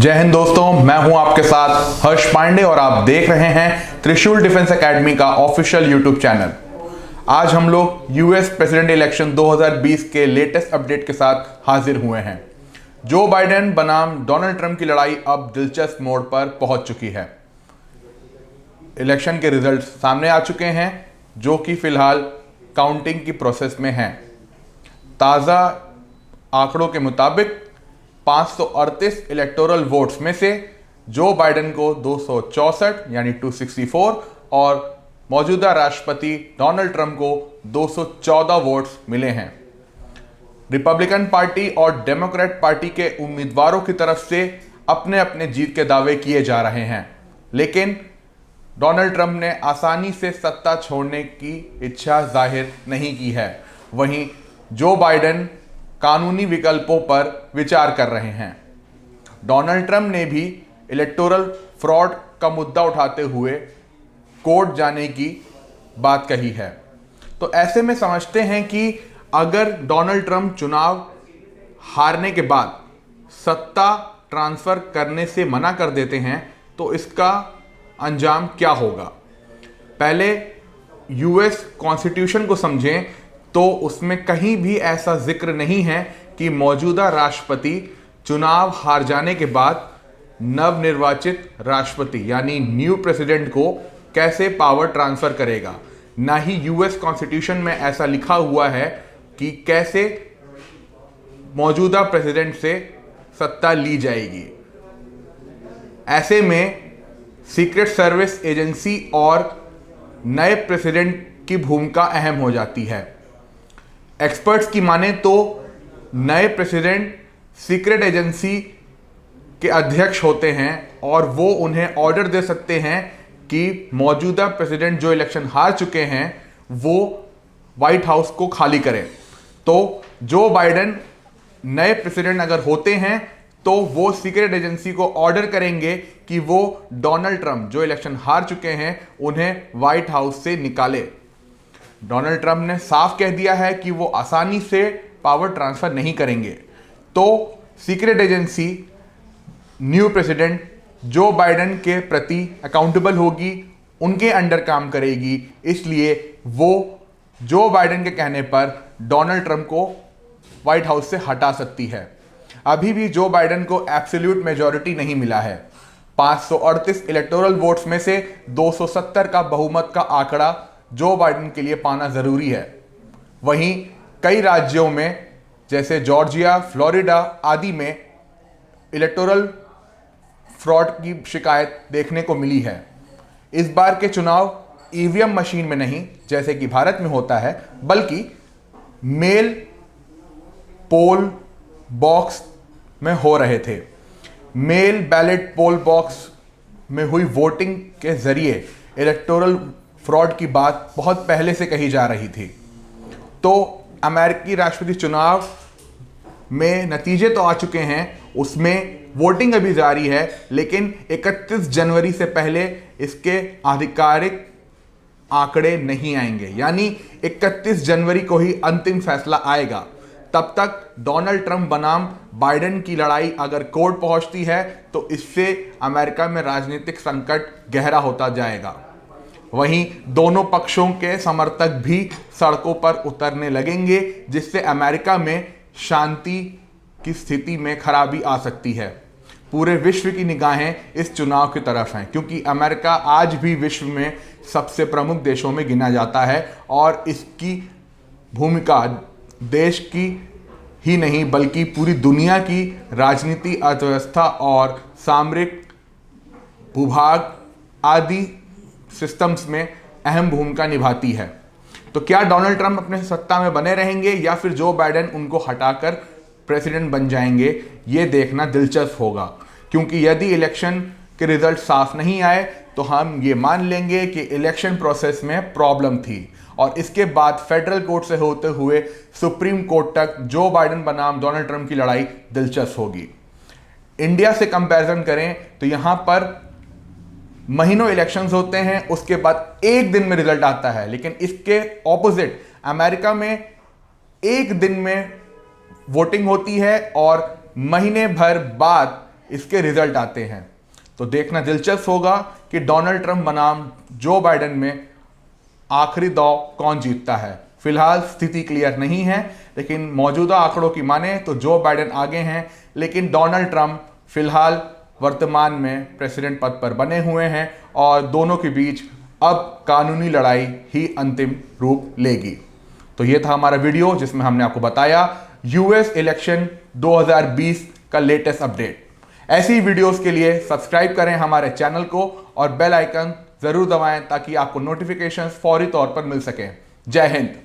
जय हिंद दोस्तों, मैं हूं आपके साथ हर्ष पांडे और आप देख रहे हैं त्रिशूल डिफेंस एकेडमी का ऑफिशियल यूट्यूब चैनल। आज हम लोग यूएस प्रेसिडेंट इलेक्शन 2020 के लेटेस्ट अपडेट के साथ हाजिर हुए हैं। जो बाइडेन बनाम डोनाल्ड ट्रंप की लड़ाई अब दिलचस्प मोड़ पर पहुंच चुकी है। इलेक्शन के रिजल्ट सामने आ चुके हैं जो कि फिलहाल काउंटिंग की प्रोसेस में हैं। ताज़ा आंकड़ों के मुताबिक 538 इलेक्टोरल वोट्स में से जो बाइडेन को 264 यानी 264 और मौजूदा राष्ट्रपति डोनाल्ड ट्रंप को 214 वोट्स मिले हैं। रिपब्लिकन पार्टी और डेमोक्रेट पार्टी के उम्मीदवारों की तरफ से अपने अपने जीत के दावे किए जा रहे हैं, लेकिन डोनाल्ड ट्रंप ने आसानी से सत्ता छोड़ने की इच्छा जाहिर नहीं की है। वहीं जो बाइडेन कानूनी विकल्पों पर विचार कर रहे हैं। डोनाल्ड ट्रंप ने भी इलेक्टोरल फ्रॉड का मुद्दा उठाते हुए कोर्ट जाने की बात कही है। तो ऐसे में समझते हैं कि अगर डोनाल्ड ट्रंप चुनाव हारने के बाद सत्ता ट्रांसफर करने से मना कर देते हैं तो इसका अंजाम क्या होगा। पहले यूएस कॉन्स्टिट्यूशन को समझें तो उसमें कहीं भी ऐसा जिक्र नहीं है कि मौजूदा राष्ट्रपति चुनाव हार जाने के बाद नवनिर्वाचित राष्ट्रपति यानी न्यू प्रेसिडेंट को कैसे पावर ट्रांसफर करेगा। ना ही यूएस कॉन्स्टिट्यूशन में ऐसा लिखा हुआ है कि कैसे मौजूदा प्रेसिडेंट से सत्ता ली जाएगी। ऐसे में सीक्रेट सर्विस एजेंसी और नए प्रेसिडेंट की भूमिका अहम हो जाती है। एक्सपर्ट्स की माने तो नए प्रेसिडेंट सीक्रेट एजेंसी के अध्यक्ष होते हैं और वो उन्हें ऑर्डर दे सकते हैं कि मौजूदा प्रेसिडेंट जो इलेक्शन हार चुके हैं वो व्हाइट हाउस को खाली करें। तो जो बाइडेन नए प्रेसिडेंट अगर होते हैं तो वो सीक्रेट एजेंसी को ऑर्डर करेंगे कि वो डोनाल्ड ट्रंप जो इलेक्शन हार चुके हैं उन्हें व्हाइट हाउस से निकाले। डोनाल्ड ट्रंप ने साफ कह दिया है कि वो आसानी से पावर ट्रांसफर नहीं करेंगे। तो secret agency new president Joe Biden के प्रति अकाउंटेबल होगी, उनके अंडर काम करेगी, इसलिए वो जो बाइडेन के कहने पर डोनाल्ड ट्रंप को व्हाइट हाउस से हटा सकती है। अभी भी जो बाइडेन को एब्सोल्यूट मेजॉरिटी नहीं मिला है। 538 इलेक्टोरल वोट्स में से 270 का बहुमत का आंकड़ा जो बाइडेन के लिए पाना जरूरी है। वहीं कई राज्यों में जैसे जॉर्जिया, फ्लोरिडा आदि में इलेक्टोरल फ्रॉड की शिकायत देखने को मिली है। इस बार के चुनाव ईवीएम मशीन में नहीं जैसे कि भारत में होता है, बल्कि मेल पोल बॉक्स में हो रहे थे। मेल बैलेट पोल बॉक्स में हुई वोटिंग के जरिए इलेक्टोरल फ्रॉड की बात बहुत पहले से कही जा रही थी। तो अमेरिकी राष्ट्रपति चुनाव में नतीजे तो आ चुके हैं, उसमें वोटिंग अभी जारी है, लेकिन 31 जनवरी से पहले इसके आधिकारिक आंकड़े नहीं आएंगे। यानी 31 जनवरी को ही अंतिम फैसला आएगा। तब तक डोनाल्ड ट्रंप बनाम बाइडेन की लड़ाई अगर कोर्ट पहुंचती है तो इससे अमेरिका में राजनीतिक संकट गहरा होता जाएगा। वहीं दोनों पक्षों के समर्थक भी सड़कों पर उतरने लगेंगे, जिससे अमेरिका में शांति की स्थिति में खराबी आ सकती है। पूरे विश्व की निगाहें इस चुनाव की तरफ हैं, क्योंकि अमेरिका आज भी विश्व में सबसे प्रमुख देशों में गिना जाता है और इसकी भूमिका देश की ही नहीं बल्कि पूरी दुनिया की राजनीति, अर्थव्यवस्था और सामरिक भूभाग आदि सिस्टम्स में अहम भूमिका निभाती है। तो क्या डोनाल्ड ट्रंप अपने सत्ता में बने रहेंगे या फिर जो बाइडेन उनको हटाकर प्रेसिडेंट बन जाएंगे, ये देखना दिलचस्प होगा। क्योंकि यदि इलेक्शन के रिजल्ट साफ नहीं आए तो हम ये मान लेंगे कि इलेक्शन प्रोसेस में प्रॉब्लम थी और इसके बाद फेडरल कोर्ट से होते हुए सुप्रीम कोर्ट तक जो बाइडेन बनाम डोनाल्ड ट्रंप की लड़ाई दिलचस्प होगी। इंडिया से कंपैरिजन करें तो यहां पर महीनों इलेक्शंस होते हैं, उसके बाद एक दिन में रिजल्ट आता है, लेकिन इसके ऑपोजिट अमेरिका में एक दिन में वोटिंग होती है और महीने भर बाद इसके रिजल्ट आते हैं। तो देखना दिलचस्प होगा कि डोनाल्ड ट्रंप बनाम जो बाइडेन में आखिरी दांव कौन जीतता है। फिलहाल स्थिति क्लियर नहीं है, लेकिन मौजूदा आंकड़ों की माने तो जो बाइडेन आगे हैं, लेकिन डोनाल्ड ट्रंप फिलहाल वर्तमान में प्रेसिडेंट पद पर बने हुए हैं और दोनों के बीच अब कानूनी लड़ाई ही अंतिम रूप लेगी। तो ये था हमारा वीडियो जिसमें हमने आपको बताया यूएस इलेक्शन 2020 का लेटेस्ट अपडेट। ऐसी वीडियोस के लिए सब्सक्राइब करें हमारे चैनल को और बेल आइकन जरूर दबाएं ताकि आपको नोटिफिकेशंस फौरी तौर पर मिल सकें। जय हिंद।